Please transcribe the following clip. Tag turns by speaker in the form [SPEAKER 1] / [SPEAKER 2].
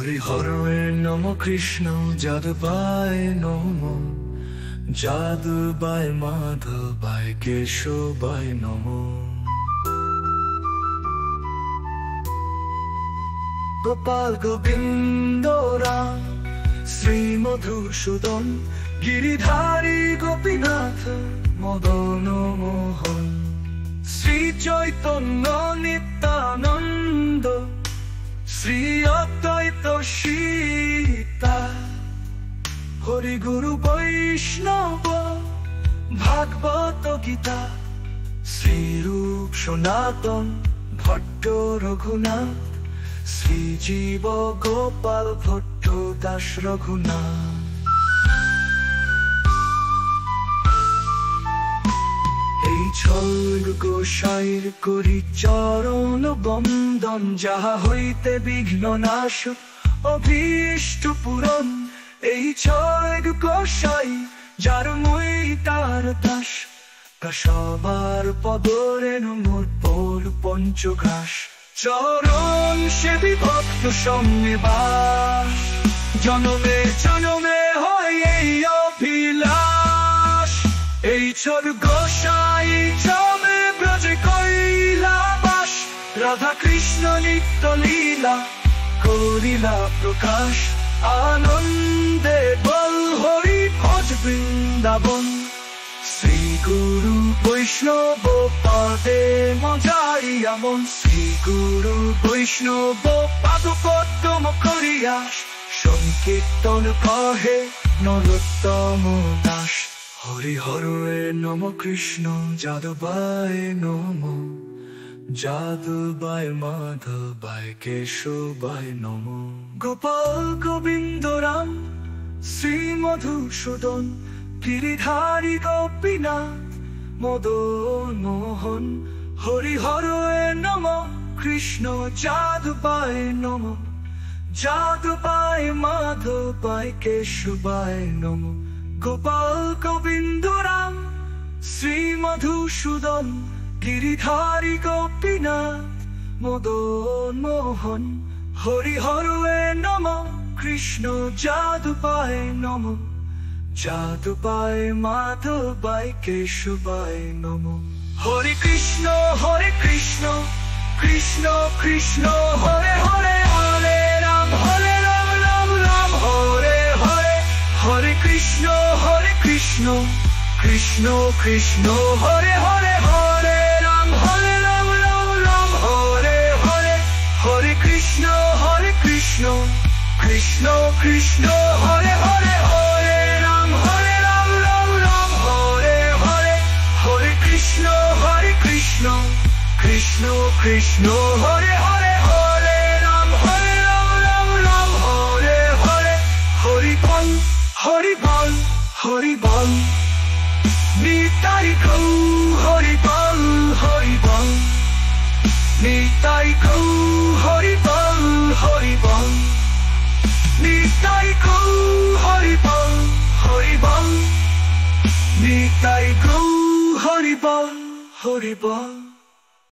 [SPEAKER 1] হরি হরে নম কৃষ্ণ যাদবায় নম, যাদবায় মাধবায় কেশবায় নম। গোপাল গোবিন্দ রাম শ্রী মধুসূদন, গিরিধারী গোপীনাথ মদন মোহন, শ্রী চৈতন্য নিত্যানন্দ, শ্রী অদ্বৈত সীতা, হরি গুরু বৈষ্ণব ভাগবত গীতা, শ্রীরূপ সনাতন ভট্ট রঘুনাথ, শ্রীজীব গোপাল ভট্ট দাস রঘুনাথ। এই ছয় গোসাইর করি চরণ বন্দন, যাহা হইতে বিঘ্ন নাশ অভীষ্ট পূরণ। এই ছয় গোসাই যার মই তার দাস, সবার পদরেণু মোর পর পঞ্চঘাস। চরণ সেবী ভক্ত সঙ্গে বাস, জনমে জনমে হয় এই অভিলাষ। এই ছয় গোসাই চমে ব্রজে কইলা বাস, রাধা কৃষ্ণ নিত্য লীলা করিলা প্রকাশ। আনন্দে বল হরি ভজ বৃন্দাবন, শ্রী গুরু বৈষ্ণব পাদে মজাইয়া মন। শ্রী গুরু বৈষ্ণব পাদ পদ্ম করিয়া, সংকীর্তন কহে নরোত্তম দাস। হরি হরে নম কৃষ্ণ যাদবায় নম, যাদবায় মাধবায় কেশবায় নম। গোপাল গোবিন্দ রাম শ্রী মধুসূদন, গিরিধারী গোপীনাথ মদন মোহন, হরি হরে নম কৃষ্ণ যাদবায় নম, যাদবায় মাধবায় কেশবায় নম। গোপাল গোবিন্দ রাম শ্রী মধুসূদন, গিরিধারী গোপীনাথ মদন মোহন, হরি হরে নম কৃষ্ণ যাদবায় নম, যাদবায় মাধবায় কেশবায় নম। হরে কৃষ্ণ কৃষ্ণ কৃষ্ণ হরে হরে, হরে রাম রাম রাম হরে হরে। হরে কৃষ্ণ কৃষ্ণ কৃষ্ণ হরে হরে, হরে রাম রাম রাম হরে হরে। হরে কৃষ্ণ কৃষ্ণ কৃষ্ণ হরে হরে, হরে রাম রাম রাম হরে হরে। হরে কৃষ্ণ কৃষ্ণ হরে হরে, হরে রাম রাম হরে হরে। হরি বল হরি বল নিতাই গৌ, হরি বল নিতাই গৌ, হরি বল নিতাই গৌ, হরি বল নিতাই গৌ, হরি বল।